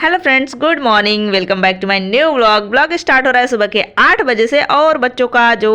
Hello friends, good morning. Welcome back to my new vlog start हो रहा है सुबह के 8 बजे से और बच्चों का जो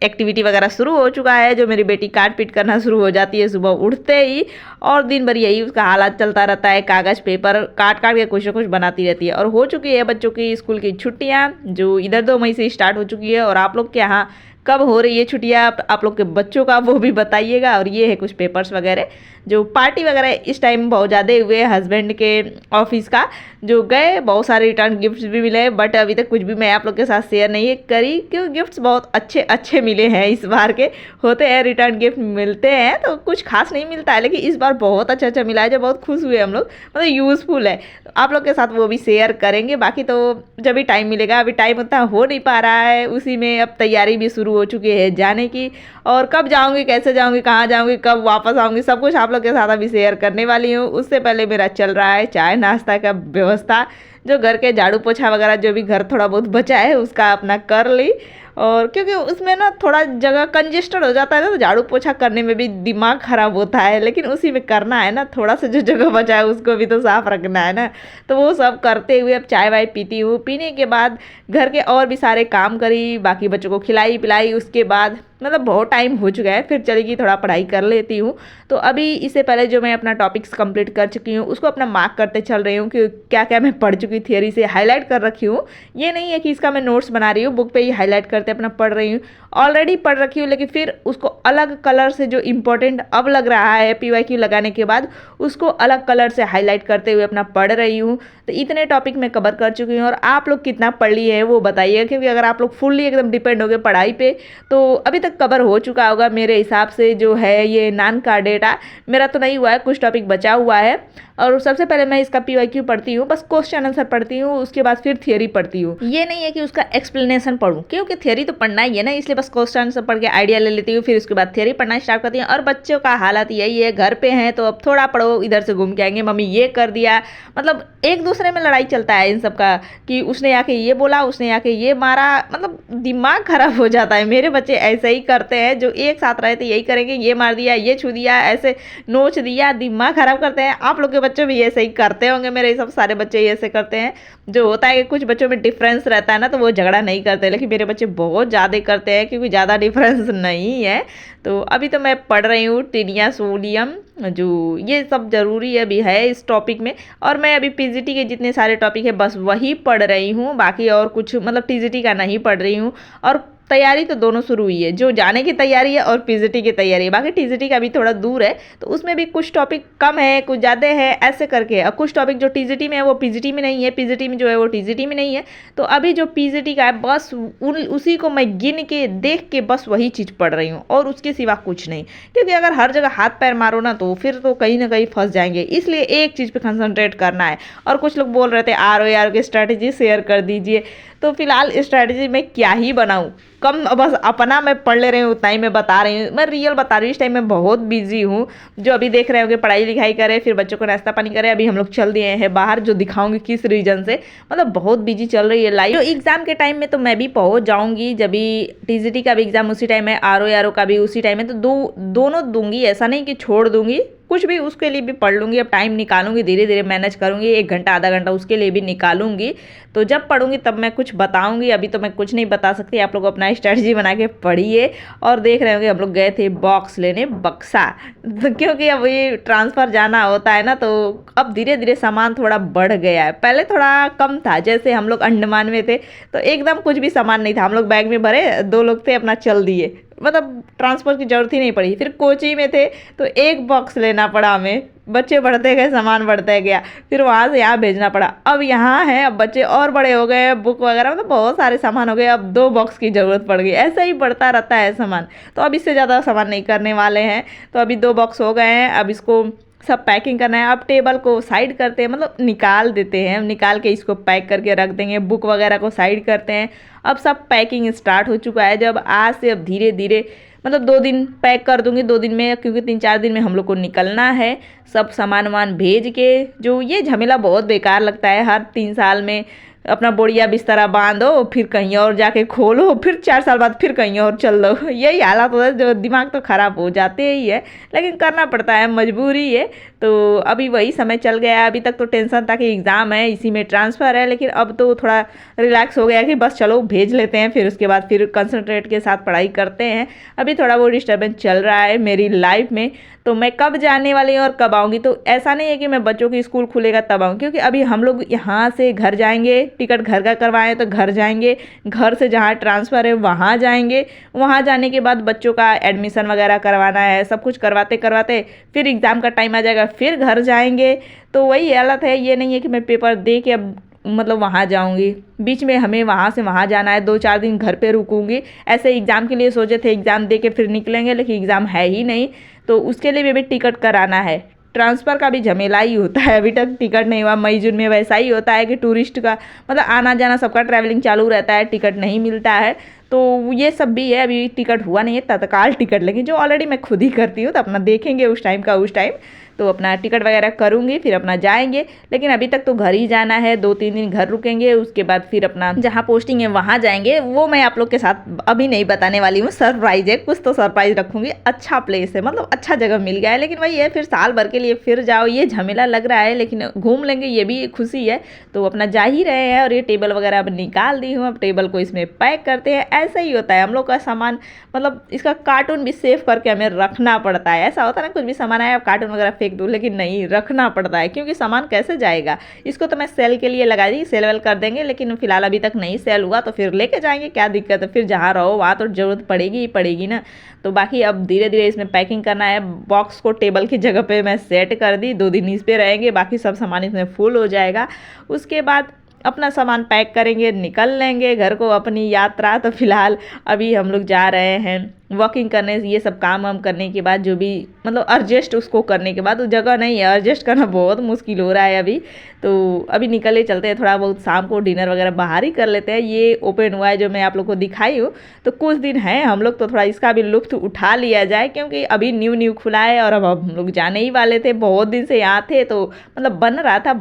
एक्टिविटी वगैरह शुरू हो चुका है। जो मेरी बेटी काट पीट करना शुरू हो जाती है सुबह उठते ही, और दिन भर यही उसका हालात चलता रहता है। कागज़ पेपर काट काट के कुछ ना कुछ बनाती रहती है। और हो चुकी है बच्चों की स्कूल की छुट्टियाँ, जो इधर 2 मई से स्टार्ट हो चुकी है। और आप लोग के यहाँ कब हो रही है छुट्टियाँ आप लोग के बच्चों का, वो भी बताइएगा। और ये है कुछ पेपर्स वगैरह, जो पार्टी वगैरह इस टाइम बहुत ज़्यादा हुए हस्बैंड के ऑफिस का, जो गए। बहुत सारे रिटर्न गिफ्ट्स भी मिले, बट अभी तक कुछ भी मैं आप लोग के साथ शेयर नहीं करी, क्योंकि गिफ्ट्स बहुत अच्छे अच्छे मिले हैं इस बार के। होते हैं रिटर्न गिफ्ट मिलते हैं तो कुछ खास नहीं मिलता है, लेकिन इस बार बहुत अच्छा अच्छा मिला है, जो बहुत खुश हुए हम लोग। मतलब यूज़फुल है, तो आप लोग के साथ वो भी शेयर करेंगे। बाकी तो जब भी टाइम मिलेगा, अभी टाइम उतना हो नहीं पा रहा है, उसी में अब तैयारी भी शुरू हो चुकी है जाने की। और कब जाऊंगी, कैसे जाऊंगी, कहाँ जाऊंगी, कब वापस आऊंगी, सब कुछ आप लोग के साथ अभी शेयर करने वाली हूँ। उससे पहले मेरा चल रहा है चाय नाश्ता का व्यवस्था, जो घर के झाड़ू पोछा वगैरह जो भी घर थोड़ा बहुत बचा है उसका अपना कर ली। और क्योंकि उसमें ना थोड़ा जगह कंजेस्टेड हो जाता है ना, तो झाड़ू पोछा करने में भी दिमाग खराब होता है, लेकिन उसी में करना है ना। थोड़ा सा जो जगह बचा है उसको भी तो साफ रखना है ना। तो वो सब करते हुए अब चाय वाय पीती हूँ। पीने के बाद घर के और भी सारे काम करी, बाकी बच्चों को खिलाई पिलाई। उसके बाद मतलब बहुत टाइम हो चुका है, फिर चलेगी थोड़ा पढ़ाई कर लेती हूँ। तो अभी इससे पहले जो मैं अपना टॉपिक्स कंप्लीट कर चुकी हूँ उसको अपना मार्क करते चल रही हूँ कि क्या क्या मैं पढ़ चुकी, थियरी से हाईलाइट कर रखी हूँ। ये नहीं है कि इसका मैं नोट्स बना रही हूँ, बुक पे ही हाईलाइट करते अपना पढ़ रही हूँ। ऑलरेडी पढ़ रखी हूँ, लेकिन फिर उसको अलग कलर से जो इम्पोर्टेंट अब लग रहा है PYQ लगाने के बाद, उसको अलग कलर से हाईलाइट करते हुए अपना पढ़ रही हूँ। तो इतने टॉपिक मैं कवर कर चुकी हूँ। और आप लोग कितना पढ़ लिए है वो बताइए, क्योंकि अगर आप लोग फुल्ली एकदम डिपेंड हो गए पढ़ाई पे, तो अभी तक कवर हो चुका होगा मेरे हिसाब से। जो है ये नान का डेटा मेरा तो नहीं हुआ है, कुछ टॉपिक बचा हुआ है। और सबसे पहले मैं इसका PYQ पढ़ती हूँ, बस क्वेश्चन आंसर पढ़ती हूँ, उसके बाद फिर थियरी पढ़ती हूँ। ये नहीं है कि उसका एक्सप्लेनेशन पढ़ूँ, क्योंकि थियरी तो पढ़ना ही है ना, इसलिए बस क्वेश्चन आंसर पढ़ के आइडिया ले लेती हूँ, फिर उसके बाद थियरी पढ़ना स्टार्ट करती हूँ। और बच्चों का हालत यही है, घर पे हैं तो अब थोड़ा पढ़ो, इधर से घूम के आएंगे, मम्मी ये कर दिया। मतलब एक दूसरे में लड़ाई चलता है इन सब का, कि उसने आके ये बोला, उसने आके ये मारा। मतलब दिमाग खराब हो जाता है। मेरे बच्चे ऐसे ही करते हैं, जो एक साथ रहे थे यही करेंगे, ये मार दिया, ये छू दिया, ऐसे नोच दिया, दिमाग खराब करते हैं। आप लोग के बच्चे भी ऐसे ही करते होंगे, मेरे सब सारे बच्चे ही ऐसे करते हैं। जो होता है कि कुछ बच्चों में डिफरेंस रहता है ना, तो वो झगड़ा नहीं करते, लेकिन मेरे बच्चे बहुत ज़्यादा करते हैं, क्योंकि ज़्यादा डिफरेंस नहीं है। तो अभी तो मैं पढ़ रही हूँ टीनिया सोडियम, जो ये सब ज़रूरी अभी है इस टॉपिक में। और मैं अभी PGT के जितने सारे टॉपिक है बस वही पढ़ रही हूँ, बाकी और कुछ मतलब TGT का नहीं पढ़ रही हूँ। और तैयारी तो दोनों शुरू हुई है, जो जाने की तैयारी है और PGT की तैयारी है। बाकी TGT का भी थोड़ा दूर है, तो उसमें भी कुछ टॉपिक कम है, कुछ ज़्यादा है, ऐसे करके। और कुछ टॉपिक जो TGT में है वो PGT में नहीं है, PGT में जो है वो TGT में नहीं है। तो अभी जो PGT का है बस उसी को मैं गिन के देख के बस वही चीज़ पढ़ रही हूँ, और उसके सिवा कुछ नहीं। क्योंकि अगर हर जगह हाथ पैर मारो ना, तो फिर तो कहीं ना कहीं फंस जाएंगे, इसलिए एक चीज़ पे कंसंट्रेट करना है। और कुछ लोग बोल रहे थे ROR की स्ट्रैटेजी शेयर कर दीजिए, तो फिलहाल स्ट्रैटेजी में क्या ही बनाऊँ, कम बस अपना मैं पढ़ ले रही हूँ, उतना ही मैं बता रही हूँ। मैं रियल बता रही हूँ, इस टाइम मैं बहुत बिजी हूँ। जो अभी देख रहे होंगे पढ़ाई लिखाई करे, फिर बच्चों को नाश्ता पानी करे, अभी हम लोग चल दिए हैं बाहर, जो दिखाऊंगी किस रीजन से। मतलब बहुत बिजी चल रही है लाइफ। तो एग्जाम के टाइम में तो मैं भी पहुँच जाऊँगी, जब भी TGT का भी एग्जाम उसी टाइम है, ROR का भी उसी टाइम है, तो दोनों दूंगी, ऐसा नहीं कि छोड़ दूंगी। कुछ भी उसके लिए भी पढ़ लूँगी, अब टाइम निकालूंगी, धीरे धीरे मैनेज करूँगी, 1 घंटा आधा घंटा उसके लिए भी निकालूंगी। तो जब पढ़ूंगी तब मैं कुछ बताऊंगी, अभी तो मैं कुछ नहीं बता सकती। आप लोग अपना स्ट्रैटेजी बना के पढ़िए। और देख रहे होंगे हम लोग गए थे बॉक्स लेने, बक्सा, तो क्योंकि अब ये ट्रांसफ़र जाना होता है ना, तो अब धीरे धीरे सामान थोड़ा बढ़ गया है। पहले थोड़ा कम था, जैसे हम लोग अंडमान में थे तो एकदम कुछ भी सामान नहीं था, हम लोग बैग में भरे, 2 लोग थे, अपना चल दिए, मतलब ट्रांसपोर्ट की ज़रूरत ही नहीं पड़ी। फिर कोची में थे तो 1 बॉक्स लेना पड़ा हमें, बच्चे बढ़ते गए, सामान बढ़ता गया, फिर वहाँ से यहाँ भेजना पड़ा। अब यहाँ है, अब बच्चे और बड़े हो गए, बुक वगैरह मतलब बहुत सारे सामान हो गए, अब 2 बॉक्स की ज़रूरत पड़ गई। ऐसा ही बढ़ता रहता है सामान, तो अब इससे ज़्यादा सामान नहीं करने वाले हैं। तो अभी 2 बॉक्स हो गए हैं, अब इसको सब पैकिंग करना है। अब टेबल को साइड करते हैं, मतलब निकाल देते हैं, निकाल के इसको पैक करके रख देंगे, बुक वगैरह को साइड करते हैं। अब सब पैकिंग स्टार्ट हो चुका है। जब आज से अब धीरे धीरे मतलब 2 दिन पैक कर दूंगी, 2 दिन में, क्योंकि 3-4 दिन में हम लोग को निकलना है। सब सामान वामान भेज के, जो ये झमेला बहुत बेकार लगता है हर 3 साल में अपना बोरिया बिस्तरा बांधो, फिर कहीं और जाके खोलो, फिर 4 साल बाद फिर कहीं और चल दो। यही हालात होता है, जो दिमाग तो ख़राब हो जाते ही है, लेकिन करना पड़ता है, मजबूरी है। तो अभी वही समय चल गया है। अभी तक तो टेंशन था कि एग्ज़ाम है, इसी में ट्रांसफ़र है, लेकिन अब तो थोड़ा रिलैक्स हो गया कि बस चलो भेज लेते हैं, फिर उसके बाद फिर कंसंट्रेट के साथ पढ़ाई करते हैं। अभी थोड़ा वो डिस्टर्बेंस चल रहा है मेरी लाइफ में, तो मैं कब जाने वाली हूँ और कब आऊँगी, तो ऐसा नहीं है कि मैं बच्चों की स्कूल खुलेगा तब आऊँ, क्योंकि अभी हम लोग यहाँ से घर जाएंगे, टिकट घर का करवाएं तो घर जाएंगे, घर से जहाँ ट्रांसफ़र है वहाँ जाएंगे, वहाँ जाने के बाद बच्चों का एडमिशन वगैरह करवाना है, सब कुछ करवाते करवाते फिर एग्ज़ाम का टाइम आ जाएगा, फिर घर जाएंगे। तो वही हालत है, ये नहीं है कि मैं पेपर दे के अब मतलब वहाँ जाऊँगी, बीच में हमें वहाँ से वहाँ जाना है, 2-4 दिन घर पे रुकूँगी। ऐसे एग्ज़ाम के लिए सोचे थे एग्ज़ाम दे के फिर निकलेंगे, लेकिन एग्ज़ाम है ही नहीं, तो उसके लिए भी टिकट कराना है। ट्रांसफ़र का भी झमेला ही होता है, अभी तक टिकट नहीं हुआ। मई जून में वैसा ही होता है कि टूरिस्ट का मतलब आना जाना सबका ट्रैवलिंग चालू रहता है, टिकट नहीं मिलता है, तो ये सब भी है। अभी टिकट हुआ नहीं है, तत्काल टिकट लेकिन जो ऑलरेडी मैं खुद ही करती हूँ, तो अपना देखेंगे उस टाइम का उस टाइम, तो अपना टिकट वगैरह करूँगी, फिर अपना जाएंगे। लेकिन अभी तक तो घर ही जाना है, 2-3 दिन घर रुकेंगे, उसके बाद फिर अपना जहाँ पोस्टिंग है वहाँ जाएंगे। वो मैं आप लोग के साथ अभी नहीं बताने वाली हूँ, सरप्राइज है, कुछ तो सरप्राइज रखूँगी। अच्छा प्लेस है, मतलब अच्छा जगह मिल गया है, लेकिन वही है फिर साल भर के लिए फिर जाओ, ये झमेला लग रहा है, लेकिन घूम लेंगे, ये भी खुशी है। तो अपना जा ही रहे हैं, और ये टेबल वगैरह अब निकाल दी हूँ, अब टेबल को इसमें पैक करते हैं। ऐसा ही होता है हम लोग का सामान, मतलब इसका कार्टून भी सेव करके हमें रखना पड़ता है। ऐसा होता है ना, कुछ भी सामान आया कार्टून वगैरह फेंक दूँ, लेकिन नहीं, रखना पड़ता है, क्योंकि सामान कैसे जाएगा। इसको तो मैं सेल के लिए लगा दी, सेल वेल कर देंगे, लेकिन फिलहाल अभी तक नहीं सेल हुआ, तो फिर लेके जाएंगे, क्या दिक्कत है। फिर जहाँ रहो वहाँ तो ज़रूरत पड़ेगी ही पड़ेगी ना। तो बाकी अब धीरे धीरे इसमें पैकिंग करना है। बॉक्स को टेबल की जगह पे मैं सेट कर दी, 2 दिन इस पे रहेंगे, बाकी सब सामान इसमें फुल हो जाएगा। उसके बाद अपना सामान पैक करेंगे, निकल लेंगे घर को अपनी यात्रा। तो फिलहाल अभी हम लोग जा रहे हैं वॉकिंग करने। ये सब काम वाम करने के बाद जो भी मतलब एडजस्ट उसको करने के बाद, वो जगह नहीं है, एडजस्ट करना बहुत मुश्किल हो रहा है अभी। तो अभी निकले चलते हैं, थोड़ा बहुत शाम को डिनर वगैरह बाहर ही कर लेते हैं। ये ओपन हुआ है जो मैं आप लोग को दिखाई हूँ, तो कुछ दिन है हम लोग, तो थोड़ा इसका भी लुत्फ़ उठा लिया जाए, क्योंकि अभी न्यू न्यू खुला है, और अब हम लोग जाने ही वाले थे। बहुत दिन से यहाँ थे, तो मतलब बन रहा था,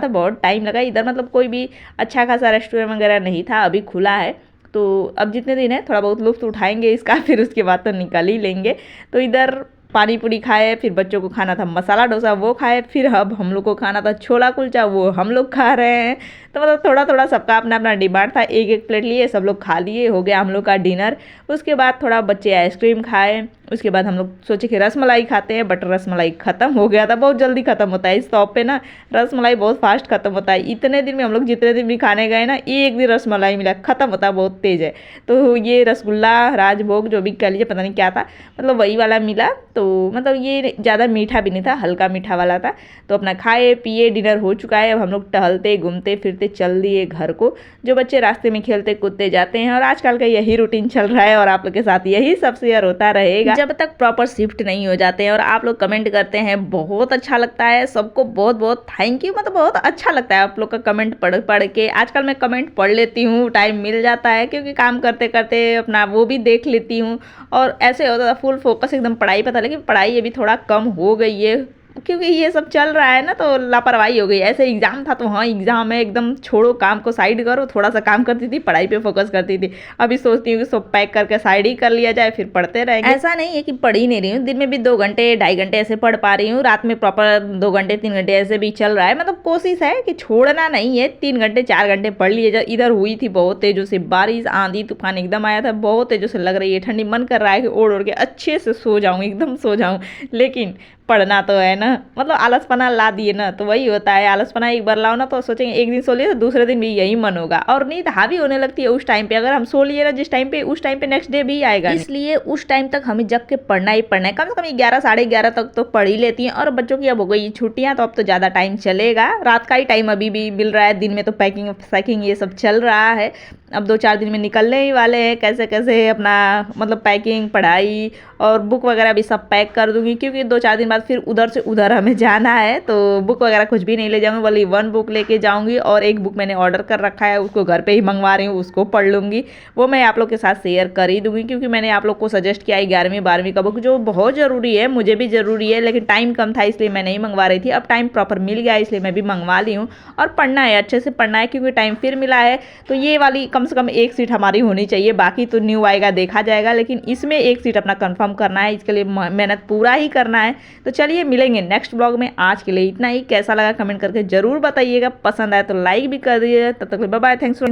बहुत टाइम लगा इधर, मतलब कोई भी अच्छा खासा रेस्टोरेंट वगैरह नहीं था, अभी खुला है। तो अब जितने दिन है थोड़ा बहुत लुत्फ़ उठाएंगे इसका, फिर उसके बाद तो निकल ही लेंगे। तो इधर पानी पूरी खाए, फिर बच्चों को खाना था मसाला डोसा, वो खाए, फिर अब हम लोग को खाना था छोला कुलचा, वो हम लोग खा रहे हैं। तो मतलब थोड़ा थोड़ा सबका अपना अपना डिमांड था, एक एक प्लेट लिए, सब लोग खा लिए, हो गया हम लोग का डिनर। उसके बाद थोड़ा बच्चे आइसक्रीम खाए, उसके बाद हम लोग सोचे कि रसमलाई खाते हैं, बट रसमलाई ख़त्म हो गया था। बहुत जल्दी ख़त्म होता है इस शॉप पे ना, रसमलाई बहुत फास्ट ख़त्म होता है। इतने दिन में हम लोग जितने दिन भी खाने गए ना, एक दिन रसमलाई मिला, ख़त्म होता है बहुत तेज़ है। तो ये रसगुल्ला राजभोग जो भी कह लीजिए, पता नहीं क्या था, मतलब वही वाला मिला। तो मतलब ये ज़्यादा मीठा भी नहीं था, हल्का मीठा वाला था। तो अपना खाए पिए, डिनर हो चुका है। अब हम लोग टहलते घूमते फिरते चल दिए घर को। जो बच्चे रास्ते में खेलते कूदते जाते हैं, और आजकल का यही रूटीन चल रहा है, और आप लोग के साथ यही सब शेयर होता रहेगा जब तक प्रॉपर शिफ्ट नहीं हो जाते हैं। और आप लोग कमेंट करते हैं, बहुत अच्छा लगता है, सबको बहुत बहुत थैंक यू। मतलब बहुत अच्छा लगता है आप लोग का कमेंट पढ़ पढ़ के। आजकल मैं कमेंट पढ़ लेती हूँ, टाइम मिल जाता है, क्योंकि काम करते करते अपना वो भी देख लेती हूँ, और ऐसे होता था फुल फोकस एकदम पढ़ाई पर था। लेकिन पढ़ाई अभी थोड़ा कम हो गई है, क्योंकि ये सब चल रहा है ना, तो लापरवाही हो गई। ऐसे एग्ज़ाम था तो हाँ एग्ज़ाम है, एकदम छोड़ो काम को, साइड करो, थोड़ा सा काम करती थी, पढ़ाई पे फोकस करती थी। अभी सोचती हूँ कि सब पैक करके साइड ही कर लिया जाए, फिर पढ़ते रहेंगे। ऐसा नहीं है कि पढ़ ही नहीं रही हूँ, दिन में भी 2 घंटे 2.5 घंटे ऐसे पढ़ पा रही हूँ, रात में प्रॉपर 2 घंटे 3 घंटे ऐसे भी चल रहा है। मतलब कोशिश है कि छोड़ना नहीं है, 3 घंटे 4 घंटे पढ़ लिए जाए। इधर हुई थी बहुत तेज़ों से बारिश, आंधी तूफान एकदम आया था, बहुत तेज़ों से लग रही है ठंडी, मन कर रहा है कि ओढ़ ओढ़ के अच्छे से सो जाऊँ, एकदम सो जाऊँ, लेकिन पढ़ना तो है ना। मतलब आलसपना ला दिए ना, तो वही होता है, आलसपना एक बार लाओ ना, तो सोचेंगे एक दिन सो लिए तो दूसरे दिन भी यही मन होगा, और नींद हावी होने लगती है उस टाइम पे। अगर हम सो लिए ना जिस टाइम पे, उस टाइम पे नेक्स्ट डे भी आएगा, इसलिए उस टाइम तक हमें जग के पढ़ना ही पढ़ना है। कम से कम 11 साढ़े 11 तक तो पढ़ ही लेती हैं। और बच्चों की अब हो गई छुट्टियां, तो अब तो ज़्यादा टाइम चलेगा, रात का ही टाइम अभी भी मिल रहा है, दिन में तो पैकिंग पैकिंग ये सब चल रहा है। अब 2-4 दिन में निकलने ही वाले हैं, कैसे कैसे अपना मतलब पैकिंग, पढ़ाई और बुक वगैरह भी सब पैक कर दूँगी, क्योंकि 2-4 दिन बाद फिर उधर से उधर हमें जाना है, तो बुक वगैरह कुछ भी नहीं ले जाऊँगी, वाली 1 बुक लेके जाऊँगी और एक बुक मैंने ऑर्डर कर रखा है, उसको घर पे ही मंगवा रही हूँ, उसको पढ़ लूँगी। वो मैं आप लोग के साथ शेयर कर ही दूँगी, क्योंकि मैंने आप लोग को सजेस्ट किया है 11वीं-12वीं का बुक, जो बहुत ज़रूरी है, मुझे भी ज़रूरी है, लेकिन टाइम कम था इसलिए मैं नहीं मंगवा रही थी। अब टाइम प्रॉपर मिल गया है इसलिए मैं भी मंगवा ली हूँ और पढ़ना है, अच्छे से पढ़ना है, क्योंकि टाइम फिर मिला है। तो ये वाली कम से कम एक सीट हमारी होनी चाहिए, बाकी तो न्यू आएगा देखा जाएगा, लेकिन इसमें एक सीट अपना कंफर्म करना है, इसके लिए मेहनत पूरा ही करना है। तो चलिए मिलेंगे नेक्स्ट ब्लॉग में, आज के लिए इतना ही। कैसा लगा कमेंट करके ज़रूर बताइएगा, पसंद आए तो लाइक भी कर दीजिएगा। तब तक बाय बाय, थैंक्स फॉर